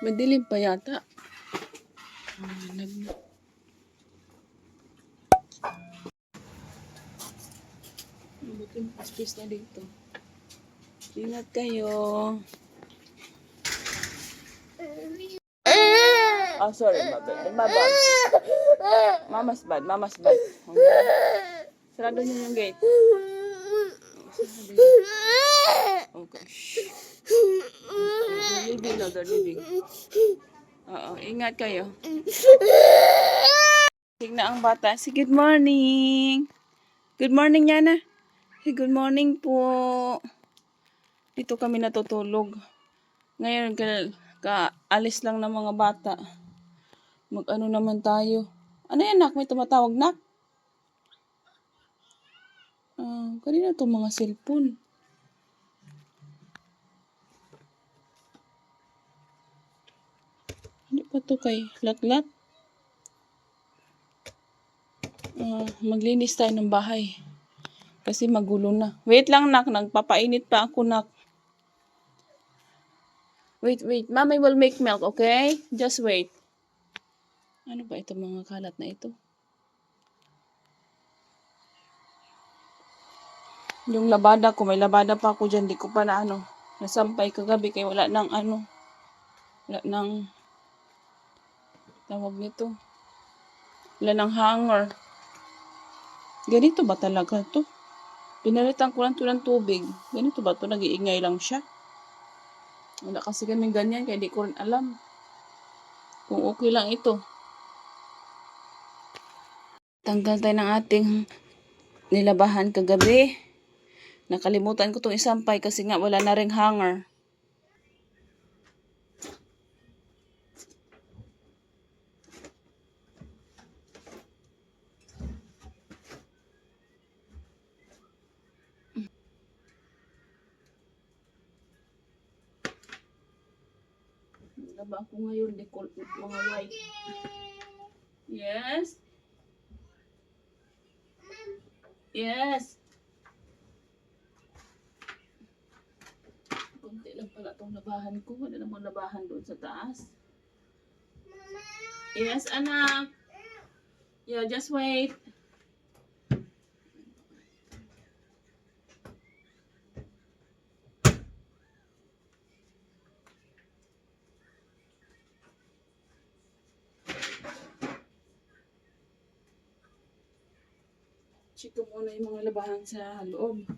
Madilim pa yata. Buti space na dito. Ingat kayo. Oh, sorry, my bad. Mama's bad, mama's bad. Sarado niyo yung gate. Okay. They're leaving. Oo, ingat kayo. Tignan ang bata. Say good morning. Good morning, Yana. Hey, good morning po. Dito kami natutulog. Ngayon, kaalis lang ng mga bata. Mag-ano naman tayo. Ano yan, nak? May tumatawag, nak? Kanina to mga cellphone. Hindi pa to kay Latlat. Maglinis tayo ng bahay. Kasi magulo na. Wait lang, nak. Nagpapainit pa ako, nak. Wait. Mommy will make milk, okay? Just wait. Ano ba ito mga kalat na ito? Yung labada ko, may labada pa ako dyan. Di ko pa na nasampay kagabi kaya wala nang wala nang tawag nito. Wala nang hanger. Ganito ba talaga to? Pinalitan ko lang to ng tubig. Ganito ba to? Nag-iingay lang siya. Wala kasi kaming ganyan kaya di ko rin alam kung okay lang ito. Tanggal tayo ng ating nilabahan kagabi. Nakalimutan ko itong isampay kasi nga wala na ring hanger. Laba ako ngayon, mga white. Yes? Yes? Kunti lang pala itong labahan ko. Wala namang labahan doon sa taas. Mama! Yes, anak? Yeah, just wait. Check ko muna yung mga labahan sa loob.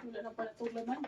Wala na pala itong laman.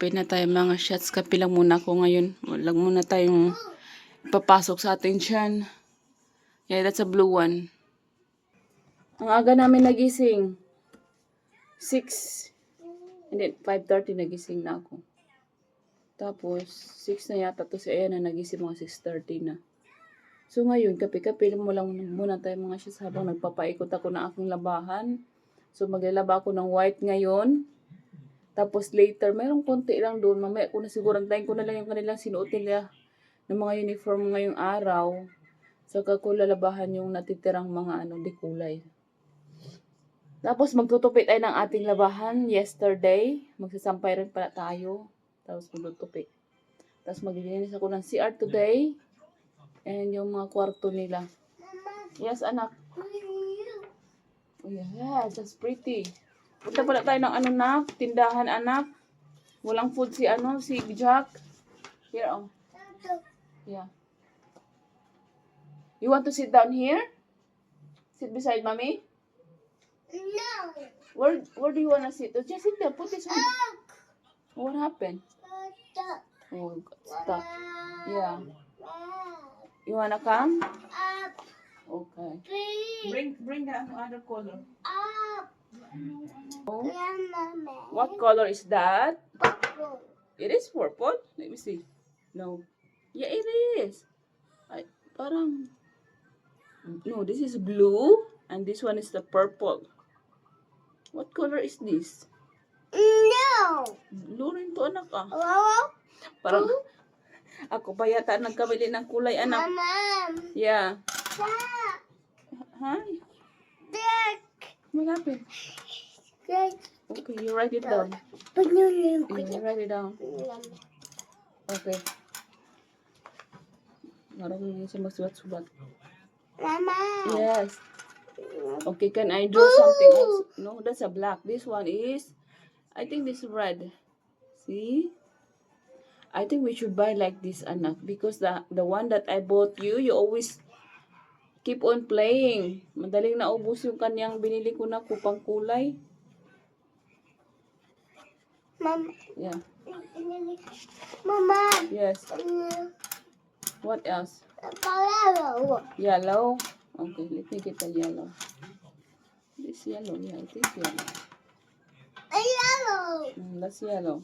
Kape na tayo mga shots. Kape lang muna ako ngayon. Wala muna tayong papasok sa ating tiyan. Yeah, that's a blue one. Ang aga namin nagising. 6. Hindi, 5:30 nagising na ako. Tapos, 6 na yata to si Ayan na nagising mga 6:30 na. So ngayon, kape-kape mo lang muna tayo mga shots habang nagpapaikot ako ng aking labahan. So maglalaba ako ng white ngayon. Tapos later, mayroong konti lang doon. Mamaya ko na siguro, antayin ko na lang yung kanilang sinuot nila ng mga uniform ngayong araw. Saka ko lalabahan yung natitirang mga di kulay. Tapos magtutupit tayo ng ating labahan yesterday. Magsasampay rin pala tayo. Tapos magtutupit. Tapos maglilinis ako ng CR today. And yung mga kwarto nila. Yes, anak. Oh, yeah, that's pretty. Punta pala tayo ng nak, tindahan anak. Walang food si Jack. Here, oh. Yeah. You want to sit down here? Sit beside mommy? No. Where do you wanna sit? Oh, just sit there. Put this one. What happened? Oh, got stuck. Yeah. You wanna come? Okay. Bring the other color. Oh. What color is that? It is purple. Let me see. No. Yeah, it is. I parang no, this is blue and this one is the purple. What color is this? No. Blue rin to, anak ah. Wow. Parang ako pa yata nagkamali ng kulay, anak. Mama. Yeah. Duck. Hi. Duck. What happened? Duck. Okay, you write it down. Banana. You write it down. Okay. Marunong siya magsulat-sulat. Mama. Yes. Okay, can I draw something else? No, that's a black. This one is, I think this is red. See? I think we should buy like this, anak, because the one that I bought you, you always keep on playing. Madaling naubos yung kanyang binili ko na kupang kulay. Mama. Yeah. Mama. Yes. What else? Yellow. Yellow. Okay, let me get the yellow. This yellow, yeah, it is yellow. Yellow. That's yellow.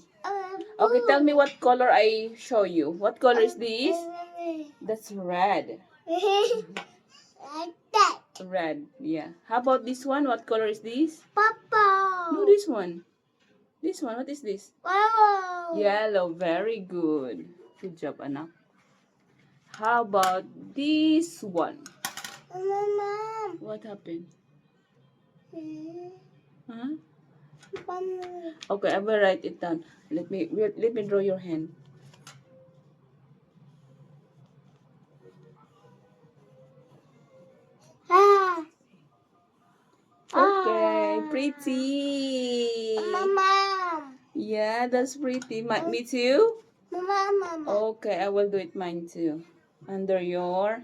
Okay, tell me what color I show you. What color is this? That's red. Like that. Red, yeah. How about this one? What color is this? Purple. No, this one. This one, what is this? Yellow. Yellow, very good. Good job, anak. How about this one? Mama. What happened? Huh? Mama. Okay, I will write it down. Let me draw your hand. Ah. Okay, pretty. Mama. Yeah, that's pretty. Me too? Mama. Okay, I will do it mine too. Under your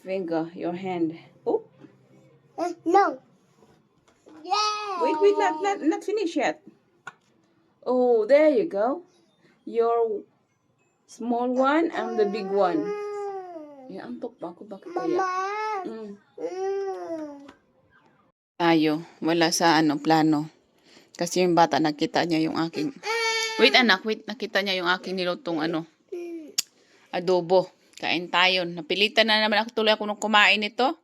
finger, your hand. Oh, No. Yeah. wait, not finished yet. Oh, there you go. Your small one and the big one. Yeah, antok pa ako. Bakit kaya? Mama. Tayo, wala sa plano. Kasi yung bata nakita niya yung aking... Wait anak, wait. Nakita niya yung aking nilutong adobo. Kain tayo. Napilitan na naman tuloy ako nung kumain ito.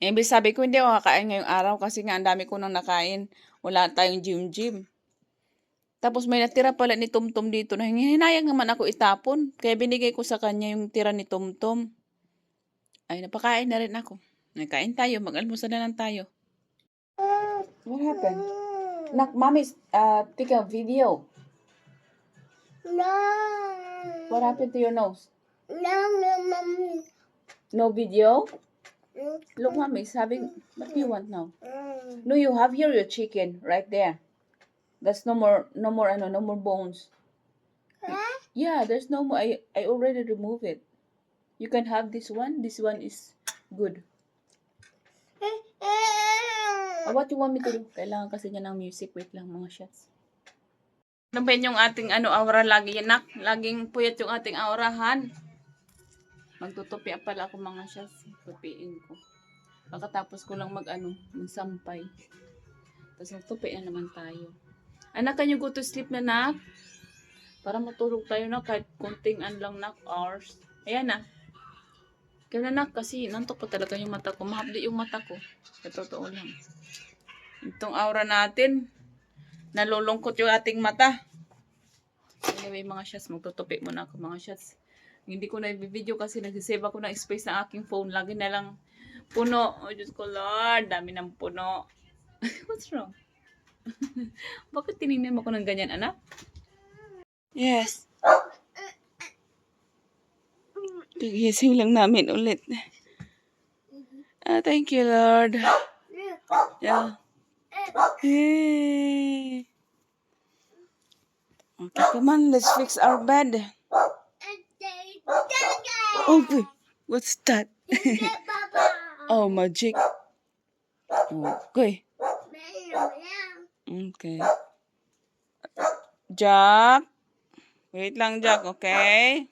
Ibig sabi ko, hindi ako kakain ngayong araw kasi nga ang dami ko nang nakain. Wala tayong gym. Tapos may natira pala ni Tumtum dito na hinayang naman ako itapon. Kaya binigay ko sa kanya yung tira ni Tumtum. Ay, napakain na rin ako. Nakain tayo. Mag-almusal na lang tayo. What happened? Nak, mommy, take a video. No. What happened to your nose? No. No video? Look, mommy, is having... What do you want now? No, you have here your chicken right there. There's no more bones. Yeah, there's no more. I already removed it. You can have this one. This one is good. What you want me to do? Kailangan kasi niya ng music. Wait lang mga shots. Ano ba yung ating aura lagi yan, nak? Laging puyat yung ating aurahan. Magtutupi pala ako mga shots. Tupiin ko. Pagkatapos ko lang magsampay. Tapos magtupi na naman tayo. Anak, can you go to sleep na, nak? Para matulog tayo na kahit konting lang, nak, hours. Ayan na. Kaya na, nak, kasi nantok pa talaga yung mata ko. Mahapdi yung mata ko. Sa totoo lang. Itong aura natin, nalulungkot yung ating mata. Anyway, mga shots, magtutupi muna ako, mga shots. Hindi ko na i-video kasi nagsisave ako ng space ng aking phone. Lagi na lang puno. Oh, Diyos ko, Lord. Dami ng puno. What's wrong? Bakit tinignan mo ko ng ganyan, anak? Yes. Gigising lang namin ulit. Thank you, Lord. Yeah. Hey. Okay, come on, let's fix our bed. Okay, what's that? Oh, magic. Okay. Meron lang. Okay. Jack. Wait lang, Jack, okay?